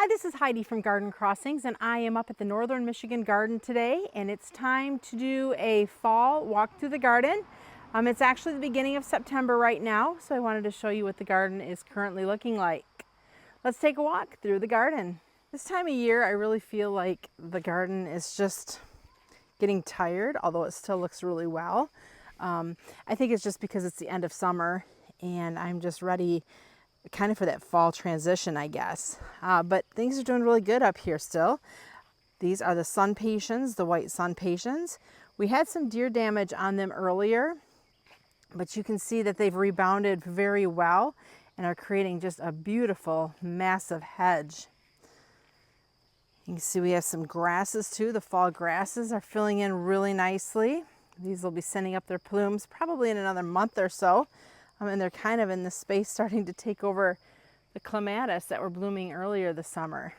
Hi, this is Heidi from Garden Crossings, and I am up at the Northern Michigan Garden today, and it's time to do a fall walk through the garden. It's actually the beginning of September right now, so I wanted to show you what the garden is currently looking like. Let's take a walk through the garden. This time of year, I really feel like the garden is just getting tired, although it still looks really well. I think it's just because it's the end of summer, and I'm just ready kind of for that fall transition, I guess. But things are doing really good up here still. These are the sun pations, the white sun pations. We had some deer damage on them earlier, but you can see that they've rebounded very well and are creating just a beautiful, massive hedge. You can see we have some grasses too. The fall grasses are filling in really nicely. These will be sending up their plumes probably in another month or so. And they're kind of in this space starting to take over the clematis that were blooming earlier this summer.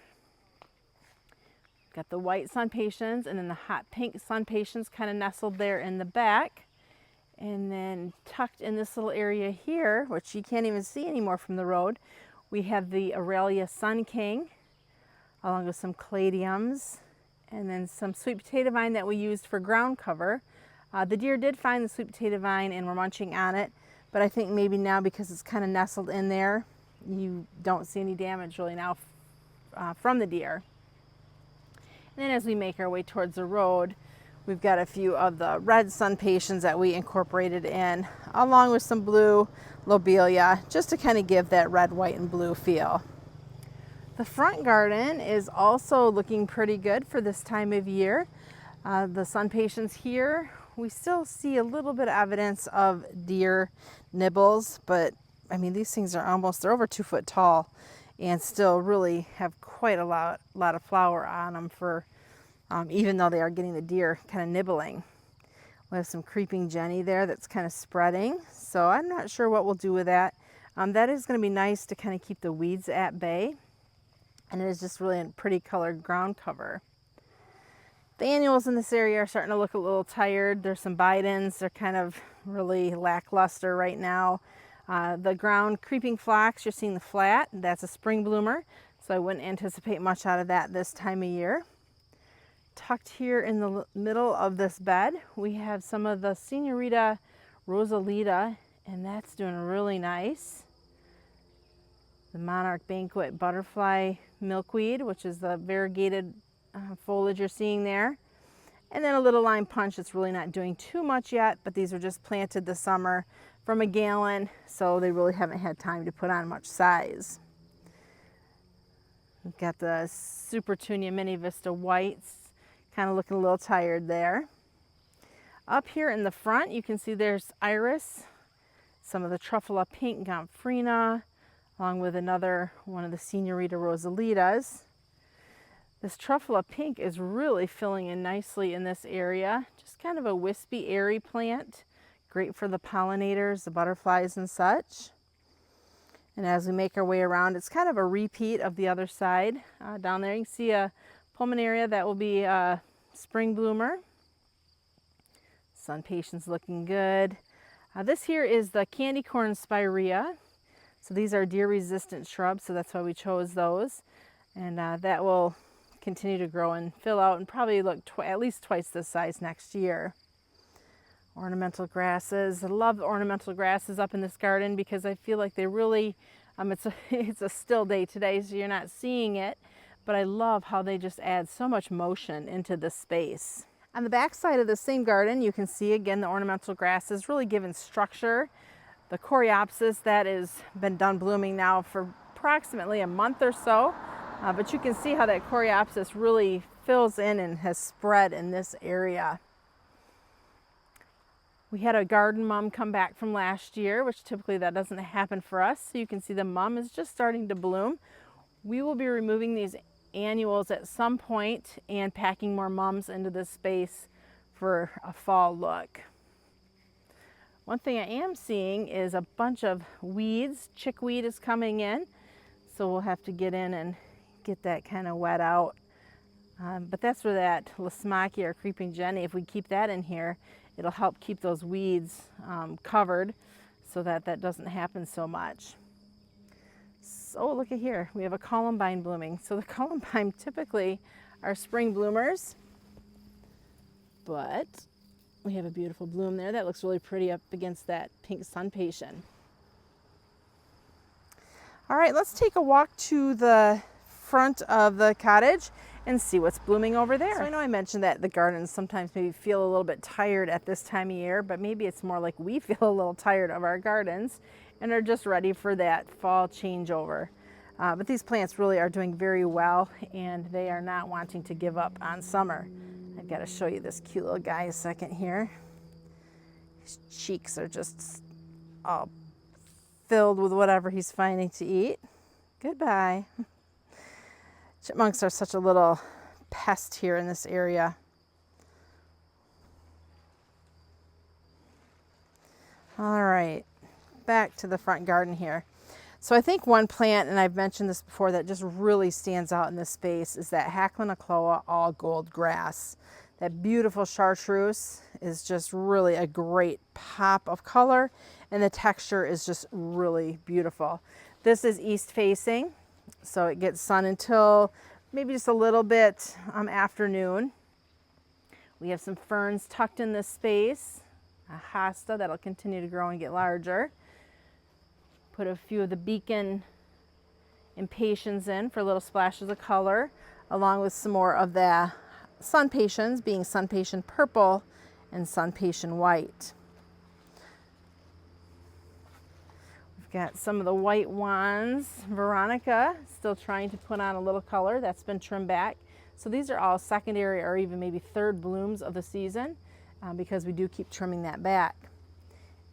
Got the white sun pations and then the hot pink sun pations kind of nestled there in the back. And then tucked in this little area here, which you can't even see anymore from the road, we have the Aurelia Sun King, along with some caladiums, and then some sweet potato vine that we used for ground cover. The deer did find the sweet potato vine and were munching on it. But I think maybe now, because it's kind of nestled in there, you don't see any damage really now from the deer. And then as we make our way towards the road, we've got a few of the red sun pations that we incorporated in, along with some blue lobelia, just to kind of give that red, white, and blue feel. The front garden is also looking pretty good for this time of year. The sun pations here, we still see a little bit of evidence of deer nibbles, but I mean, these things are they're over 2 foot tall and still really have quite a lot of flower on them for, even though they are getting the deer kind of nibbling. We have some creeping jenny there that's kind of spreading, so I'm not sure what we'll do with that. That is going to be nice to kind of keep the weeds at bay, and it is just really a pretty colored ground cover. The annuals in this area are starting to look a little tired. There's some bidens. They're kind of really lackluster right now. The ground creeping phlox, you're seeing the flat. That's a spring bloomer, so I wouldn't anticipate much out of that this time of year. Tucked here in the middle of this bed, we have some of the Senorita Rosalita, and that's doing really nice. The monarch banquet butterfly milkweed, which is the variegated foliage you're seeing there. And then a little lime punch that's really not doing too much yet, but these were just planted this summer from a gallon, so they really haven't had time to put on much size. We've got the Supertunia Mini Vista whites, kind of looking a little tired there. Up here in the front, you can see there's iris, some of the Truffula Pink Gomphrena, along with another one of the Senorita Rosalitas. This Truffula Pink is really filling in nicely in this area. Just kind of a wispy, airy plant. Great for the pollinators, the butterflies and such. And as we make our way around, it's kind of a repeat of the other side. Down there you can see a pulmonaria that will be a spring bloomer. Sun patient's looking good. This here is the candy corn spirea. So these are deer resistant shrubs, so that's why we chose those. And that will continue to grow and fill out and probably look at least twice this size next year. Ornamental grasses. I love ornamental grasses up in this garden because I feel like they really, it's a still day today, so you're not seeing it, but I love how they just add so much motion into the space. On the back side of the same garden, you can see again the ornamental grasses really giving structure. The coreopsis that has been done blooming now for approximately a month or so. But you can see how that coreopsis really fills in and has spread in this area. We had a garden mum come back from last year, which typically that doesn't happen for us. So you can see the mum is just starting to bloom. We will be removing these annuals at some point and packing more mums into this space for a fall look. One thing I am seeing is a bunch of weeds. Chickweed is coming in, so we'll have to get in and get that kind of wet out. But that's where that Lasmaki or creeping jenny, if we keep that in here, it'll help keep those weeds covered so that that doesn't happen so much. So look at here, we have a columbine blooming. So the columbine typically are spring bloomers, but we have a beautiful bloom there that looks really pretty up against that pink sun patient. All right, let's take a walk to the front of the cottage and see what's blooming over there. So I know I mentioned that the gardens sometimes maybe feel a little bit tired at this time of year, but maybe it's more like we feel a little tired of our gardens and are just ready for that fall changeover. But these plants really are doing very well, and they are not wanting to give up on summer. I've got to show you this cute little guy a second here. His cheeks are just all filled with whatever he's finding to eat. Goodbye. Chipmunks are such a little pest here in this area. All right, back to the front garden here. So I think one plant, and I've mentioned this before, that just really stands out in this space is that Hacklin-Achloa all gold grass. That beautiful chartreuse is just really a great pop of color, and the texture is just really beautiful. This is east facing, so it gets sun until maybe just a little bit afternoon. We have some ferns tucked in this space, a hosta that'll continue to grow and get larger. Put a few of the beacon impatiens in for little splashes of color, along with some more of the sun patiens, being sun patient purple and sun patient white. We've got some of the white wands. Veronica still trying to put on a little color. That's been trimmed back. So these are all secondary or even maybe third blooms of the season because we do keep trimming that back.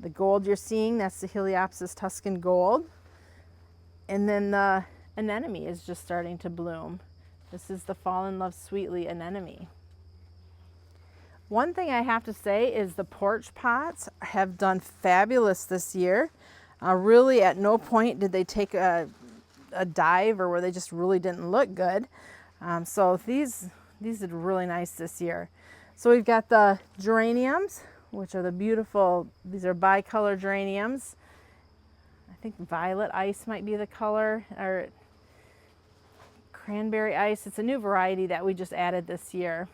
The gold you're seeing, that's the Heliopsis Tuscan gold. And then the anemone is just starting to bloom. This is the Fall in Love Sweetly anemone. One thing I have to say is the porch pots have done fabulous this year. Really at no point did they take a dive or where they just really didn't look good. So these did really nice this year. So we've got the geraniums, which are the beautiful, these are bicolor geraniums. I think violet ice might be the color, or cranberry ice. It's a new variety that we just added this year.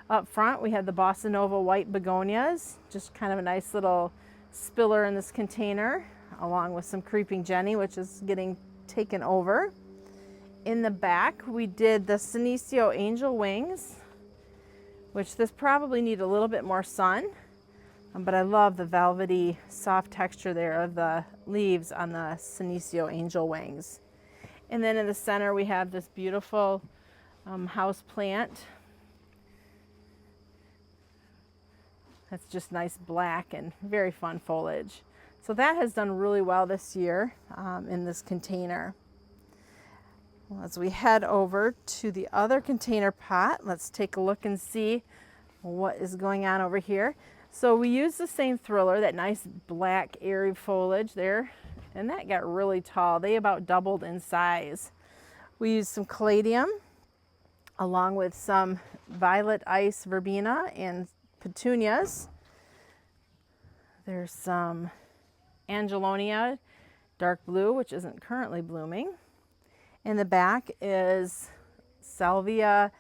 Up front, we have the Bossa Nova white begonias, just kind of a nice little spiller in this container, along with some creeping Jenny, which is getting taken over. In the back, we did the Senecio angel wings, which this probably need a little bit more sun. But I love the velvety, soft texture there of the leaves on the Senecio angel wings. And then in the center, we have this beautiful house plant. That's just nice black and very fun foliage. So that has done really well this year in this container. Well, as we head over to the other container pot, let's take a look and see what is going on over here. So we used the same thriller, that nice black airy foliage there, and that got really tall. They about doubled in size. We used some caladium along with some violet ice verbena and petunias. There's some angelonia dark blue, which isn't currently blooming. In the back is salvia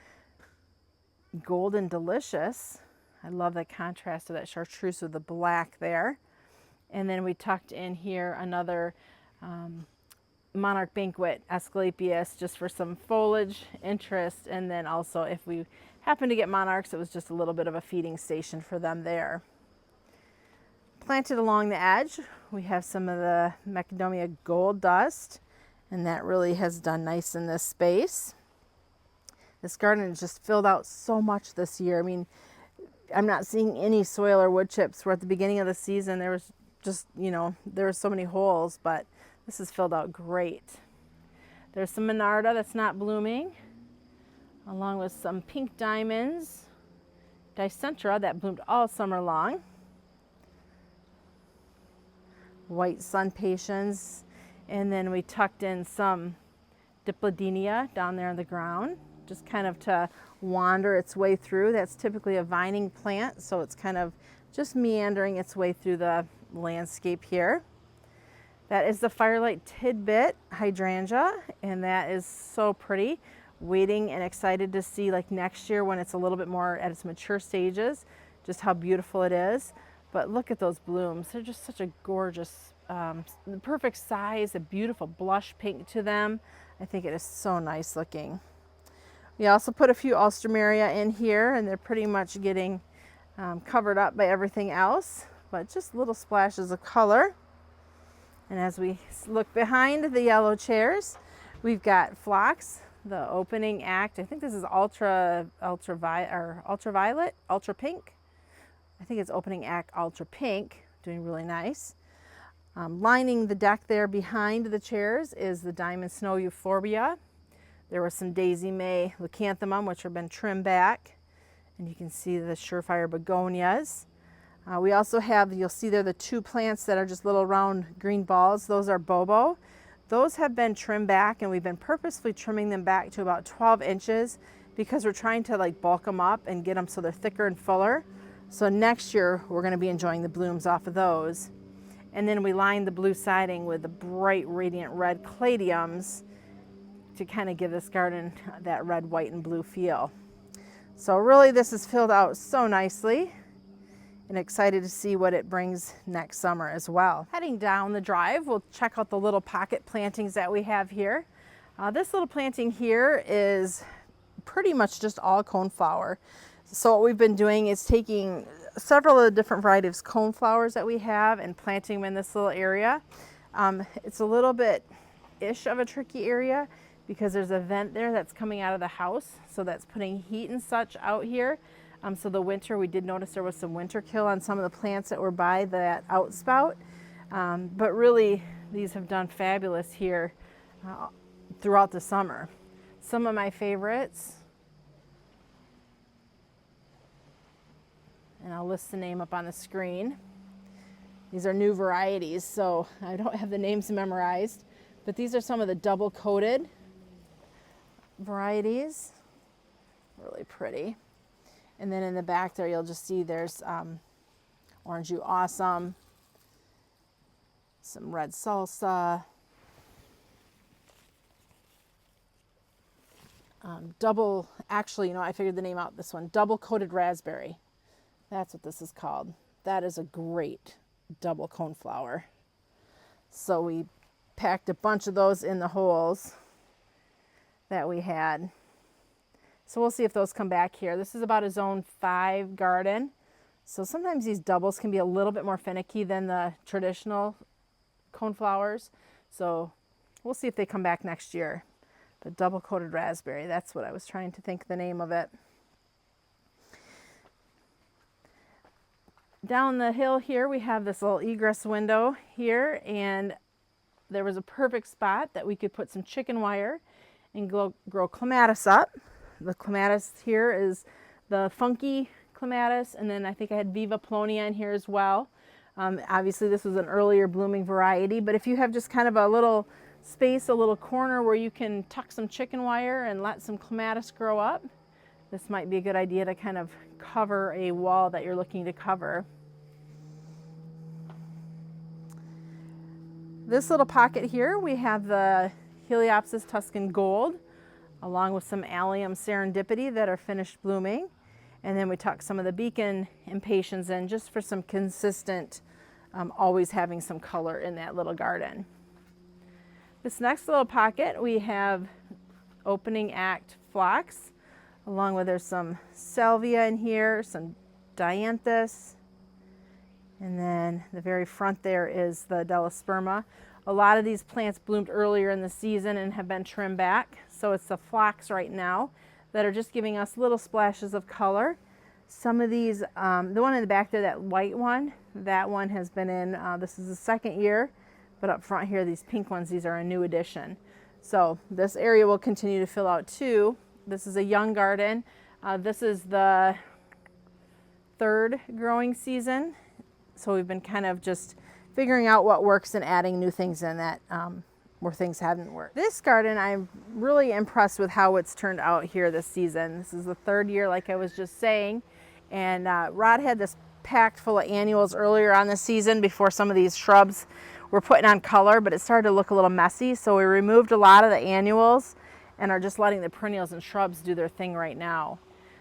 golden delicious. I love the contrast of that chartreuse with the black there. And then we tucked in here another monarch banquet Asclepias, just for some foliage interest. And then also if we happen to get monarchs, it was just a little bit of a feeding station for them there. Planted along the edge, we have some of the Macadamia gold dust, and that really has done nice in this space. This garden has just filled out so much this year. I mean, I'm not seeing any soil or wood chips, where at the beginning of the season there was just, there were so many holes, but this has filled out great. There's some Monarda that's not blooming, along with some pink diamonds, Dicentra that bloomed all summer long, white sun patiens, and then we tucked in some Diplodenia down there on the ground, just kind of to wander its way through. That's typically a vining plant, so it's kind of just meandering its way through the landscape here. That is the Firelight Tidbit hydrangea, and that is so pretty. Waiting and excited to see like next year when it's a little bit more at its mature stages, just how beautiful it is. But look at those blooms. They're just such a gorgeous, the perfect size, a beautiful blush pink to them. I think it is so nice looking. We also put a few Alstroemeria in here, and they're pretty much getting covered up by everything else, but just little splashes of color. And as we look behind the yellow chairs, we've got phlox, the opening act. I think this is ultraviolet, ultra pink. I think it's opening act ultra pink, doing really nice. Lining the deck there behind the chairs is the diamond snow euphorbia. There was some daisy May leucanthemum, which have been trimmed back, and you can see the surefire begonias. We also have, you'll see there the two plants that are just little round green balls. Those are bobo. Those have been trimmed back, and we've been purposefully trimming them back to about 12 inches because we're trying to like bulk them up and get them so they're thicker and fuller. So next year we're going to be enjoying the blooms off of those. And then we lined the blue siding with the bright radiant red caladiums to kind of give this garden that red, white, and blue feel. So really this is filled out so nicely, and excited to see what it brings next summer as well. Heading down the drive, we'll check out the little pocket plantings that we have here. This little planting here is pretty much just all coneflower. So what we've been doing is taking several of the different varieties of coneflowers that we have and planting them in this little area. It's a little bit-ish of a tricky area because there's a vent there that's coming out of the house, so that's putting heat and such out here. So the winter, we did notice there was some winter kill on some of the plants that were by that outspout. But really, these have done fabulous here throughout the summer. Some of my favorites, and I'll list the name up on the screen. These are new varieties, so I don't have the names memorized, but these are some of the double-coated varieties. Really pretty. And then in the back there, you'll just see there's Orange You Awesome, some Red Salsa, actually, you know, I figured the name out, this one, Double-Coated Raspberry. That's what this is called. That is a great double coneflower. So we packed a bunch of those in the holes that we had. So we'll see if those come back here. This is about a zone 5 garden. So sometimes these doubles can be a little bit more finicky than the traditional coneflowers. So we'll see if they come back next year. But double-coated raspberry, that's what I was trying to think the name of it. Down the hill here, we have this little egress window here, and there was a perfect spot that we could put some chicken wire and grow clematis up. The clematis here is the funky clematis, and then I think I had Viva Polonia in here as well. Obviously this was an earlier blooming variety, but if you have just kind of a little space, a little corner where you can tuck some chicken wire and let some clematis grow up, this might be a good idea to kind of cover a wall that you're looking to cover. This little pocket here, we have the Heliopsis Tuscan Gold, along with some Allium Serendipity that are finished blooming. And then we tuck some of the Beacon Impatiens in just for some consistent, always having some color in that little garden. This next little pocket, we have opening act phlox, along with there's some Salvia in here, some Dianthus, and then the very front there is the Delosperma. A lot of these plants bloomed earlier in the season and have been trimmed back, so it's the phlox right now that are just giving us little splashes of color. Some of these, the one in the back there, that white one, that one has been in, this is the second year, but up front here, these pink ones, these are a new addition. So this area will continue to fill out too. This is a young garden. This is the third growing season. So we've been kind of just figuring out what works and adding new things in that where things haven't worked. This garden, I'm really impressed with how it's turned out here this season. This is the third year, like I was just saying. And Rod had this packed full of annuals earlier on the season before some of these shrubs were putting on color, but it started to look a little messy. So we removed a lot of the annuals and are just letting the perennials and shrubs do their thing right now.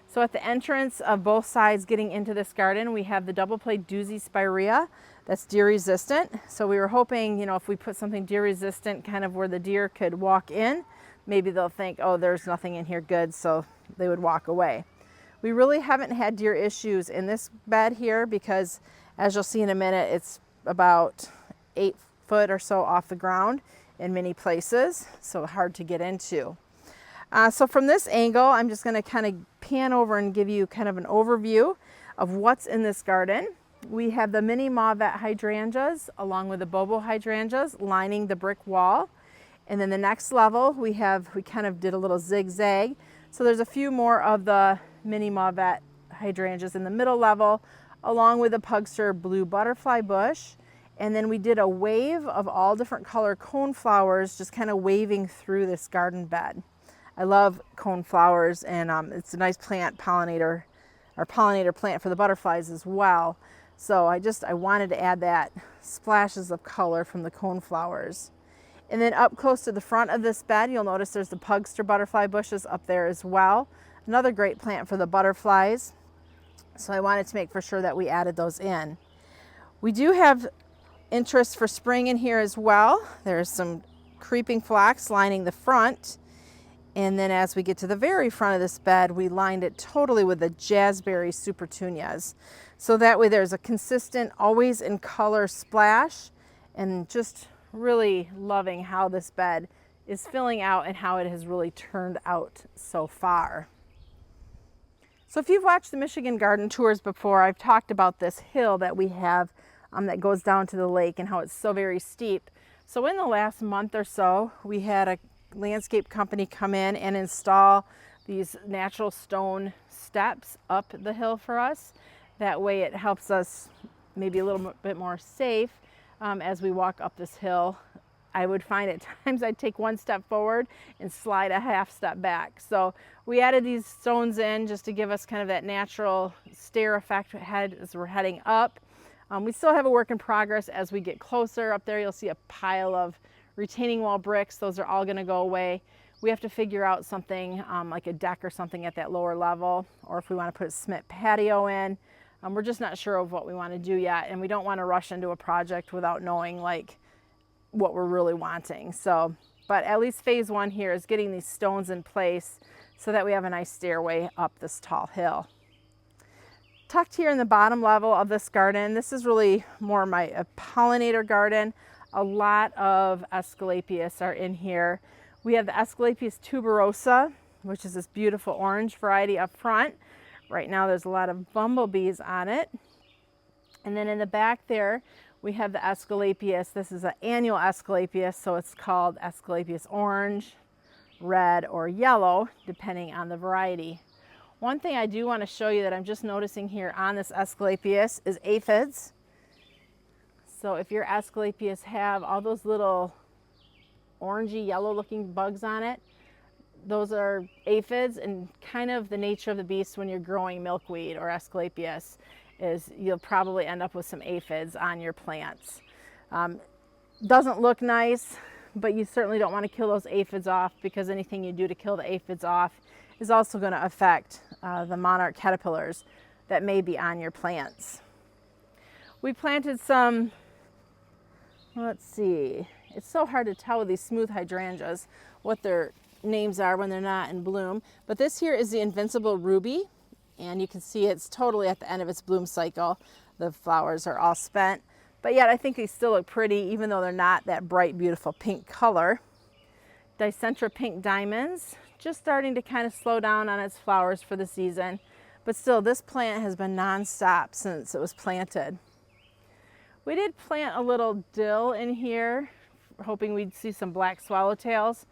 So at the entrance of both sides getting into this garden, we have the double plate doozy spirea that's deer resistant. So we were hoping, you know, if we put something deer resistant kind of where the deer could walk in, maybe they'll think, oh, there's nothing in here good, so they would walk away. We really haven't had deer issues in this bed here because, as you'll see in a minute, it's about 8 foot or so off the ground in many places, so hard to get into. So from this angle, I'm just going to kind of pan over and give you kind of an overview of what's in this garden. We have the mini mauvet hydrangeas along with the bobo hydrangeas lining the brick wall. And then the next level, we kind of did a little zigzag. So there's a few more of the mini mauvet hydrangeas in the middle level, along with the pugster blue butterfly bush. And then we did a wave of all different color cone flowers just kind of waving through this garden bed. I love cone flowers, and it's a nice plant pollinator, or pollinator plant for the butterflies as well. So I wanted to add that splashes of color from the cone flowers. And then up close to the front of this bed, you'll notice there's the pugster butterfly bushes up there as well. Another great plant for the butterflies. So I wanted to make for sure that we added those in. We do have interest for spring in here as well. There's some creeping phlox lining the front. And then as we get to the very front of this bed, we lined it totally with the jazzberry supertunias. So that way there's a consistent, always in color splash, and just really loving how this bed is filling out and how it has really turned out so far. So if you've watched the Michigan Garden Tours before, I've talked about this hill that we have that goes down to the lake and how it's so very steep. So in the last month or so, we had a landscape company come in and install these natural stone steps up the hill for us. That way it helps us maybe a little bit more safe as we walk up this hill. I would find at times I'd take one step forward and slide a half step back. So we added these stones in just to give us kind of that natural stair effect as we're heading up. We still have a work in progress as we get closer. Up there you'll see a pile of retaining wall bricks. Those are all going to go away. We have to figure out something like a deck or something at that lower level, or if we want to put a cement patio in. We're just not sure of what we want to do yet, and we don't want to rush into a project without knowing like what we're really wanting. So, but at least phase one here is getting these stones in place so that we have a nice stairway up this tall hill. Tucked here in the bottom level of this garden, this is really more a pollinator garden. A lot of Asclepias are in here. We have the Asclepias tuberosa, which is this beautiful orange variety up front. Right now there's a lot of bumblebees on it. And then in the back there, we have the Asclepias. This is an annual Asclepias, so it's called Asclepias orange, red, or yellow, depending on the variety. One thing I do want to show you that I'm just noticing here on this Asclepias is aphids. So if your Asclepias have all those little orangey yellow looking bugs on it, those are aphids, and kind of the nature of the beast when you're growing milkweed or Asclepias is you'll probably end up with some aphids on your plants. Doesn't look nice, but you certainly don't want to kill those aphids off, because anything you do to kill the aphids off is also going to affect the monarch caterpillars that may be on your plants. We planted some, let's see, it's so hard to tell with these smooth hydrangeas what their names are when they're not in bloom, but this here is the Invincible Ruby, and you can see it's totally at the end of its bloom cycle. The flowers are all spent, but yet I think they still look pretty even though they're not that bright beautiful pink color. Dicentra pink diamonds, just starting to kind of slow down on its flowers for the season, but still this plant has been non-stop since it was planted. We did plant a little dill in here, hoping we'd see some black swallowtails.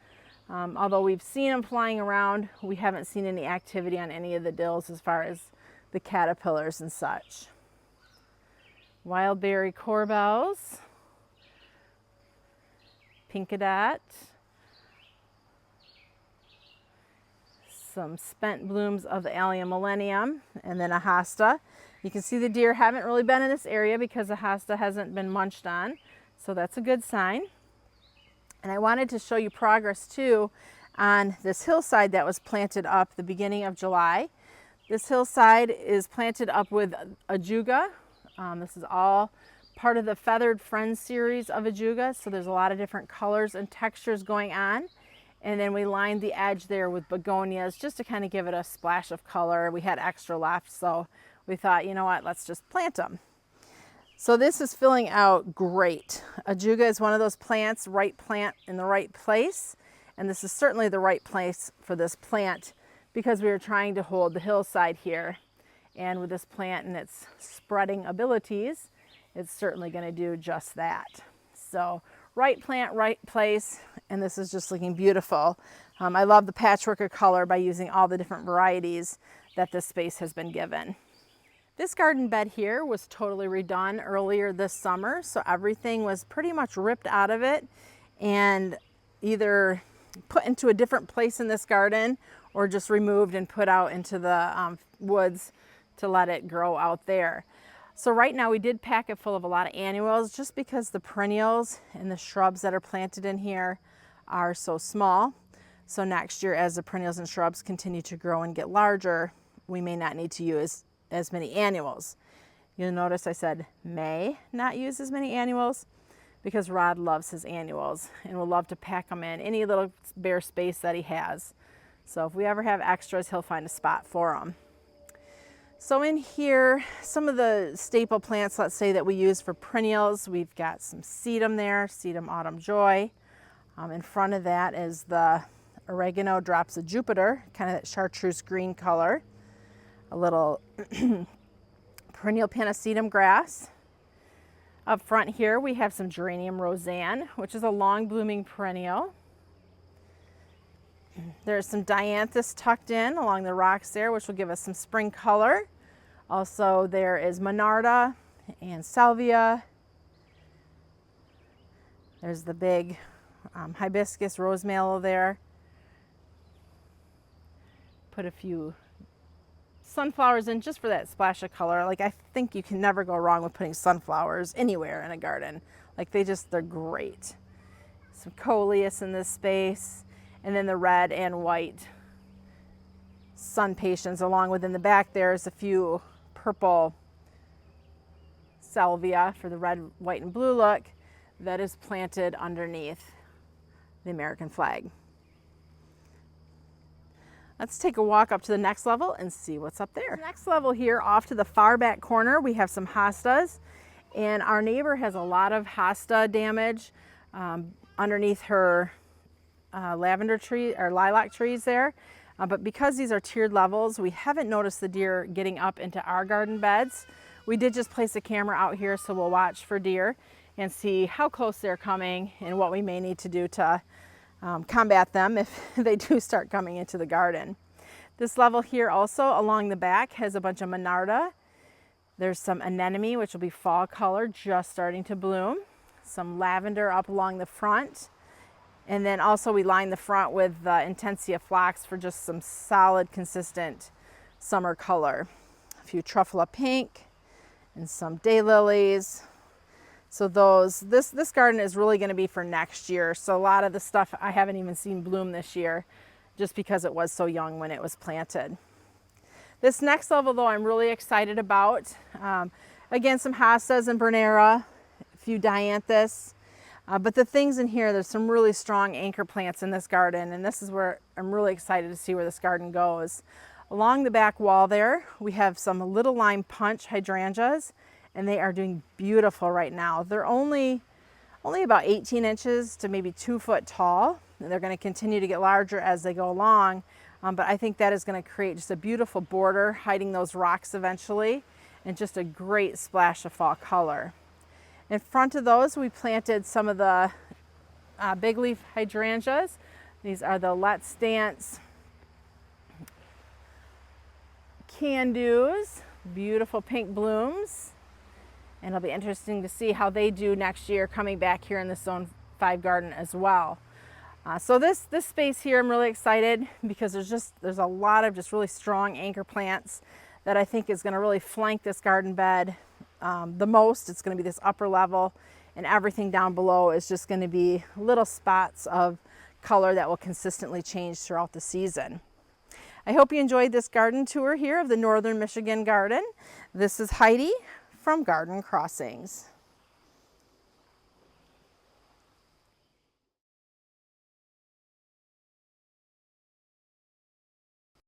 Although we've seen them flying around, we haven't seen any activity on any of the dills as far as the caterpillars and such. Wildberry corbels, pinkadot, some spent blooms of the Allium millennium, and then a hosta. You can see the deer haven't really been in this area because the hosta hasn't been munched on. So that's a good sign. And I wanted to show you progress too on this hillside that was planted up the beginning of July. This hillside is planted up with ajuga. This is all part of the Feathered Friends series of ajuga. So there's a lot of different colors and textures going on. And then we lined the edge there with begonias just to kind of give it a splash of color. We had extra left, so we thought, you know what, let's just plant them. So this is filling out great. Ajuga is one of those plants, right plant in the right place. And this is certainly the right place for this plant because we were trying to hold the hillside here. And with this plant and its spreading abilities, it's certainly going to do just that. So right plant, right place, and this is just looking beautiful. I love the patchwork of color by using all the different varieties that this space has been given. This garden bed here was totally redone earlier this summer, so everything was pretty much ripped out of it and either put into a different place in this garden or just removed and put out into the woods to let it grow out there. So right now we did pack it full of a lot of annuals just because the perennials and the shrubs that are planted in here are so small. So next year, as the perennials and shrubs continue to grow and get larger, we may not need to use as many annuals. You'll notice I said may not use as many annuals because Rod loves his annuals and will love to pack them in any little bare space that he has. So if we ever have extras, he'll find a spot for them. So in here, some of the staple plants, let's say, that we use for perennials, we've got some sedum there, sedum autumn joy. In front of that is the oregano drops of Jupiter, kind of that chartreuse green color. A little perennial panacetum grass. Up front here we have some geranium roseanne, which is a long blooming perennial. There's some dianthus tucked in along the rocks there, which will give us some spring color. Also there is monarda and salvia. There's the big hibiscus rose mallow there. Put a few sunflowers in just for that splash of color. Like, I think you can never go wrong with putting sunflowers anywhere in a garden. Like, they're great. Some coleus in this space, and then the red and white sun patience, along with in the back there's a few purple salvia for the red, white, and blue look that is planted underneath the American flag. Let's take a walk up to the next level and see what's up there. Next level here, off to the far back corner, we have some hostas, and our neighbor has a lot of hosta damage underneath her lavender tree or lilac trees there. But because these are tiered levels, we haven't noticed the deer getting up into our garden beds. We did just place a camera out here, so we'll watch for deer and see how close they're coming and what we may need to do to combat them if they do start coming into the garden. This level here also along the back has a bunch of monarda. There's some anemone, which will be fall color, just starting to bloom. Some lavender up along the front. And then also we line the front with Intensia phlox for just some solid, consistent summer color. A few truffula pink and some daylilies. So this garden is really going to be for next year. So a lot of the stuff I haven't even seen bloom this year just because it was so young when it was planted. This next level though I'm really excited about. Again, some hostas and bernera, a few dianthus. But the things in here, there's some really strong anchor plants in this garden, and this is where I'm really excited to see where this garden goes. Along the back wall there, we have some little lime punch hydrangeas, and they are doing beautiful right now. They're only about 18 inches to maybe 2 foot tall, and they're going to continue to get larger as they go along. But I think that is going to create just a beautiful border, hiding those rocks eventually, and just a great splash of fall color. In front of those, we planted some of the big leaf hydrangeas. These are the Let's Dance Can-Dos, beautiful pink blooms. And it'll be interesting to see how they do next year coming back here in the Zone 5 garden as well. So this space here, I'm really excited because there's a lot of just really strong anchor plants that I think is going to really flank this garden bed the most. It's going to be this upper level and everything down below is just going to be little spots of color that will consistently change throughout the season. I hope you enjoyed this garden tour here of the Northern Michigan garden. This is Heidi from Garden Crossings.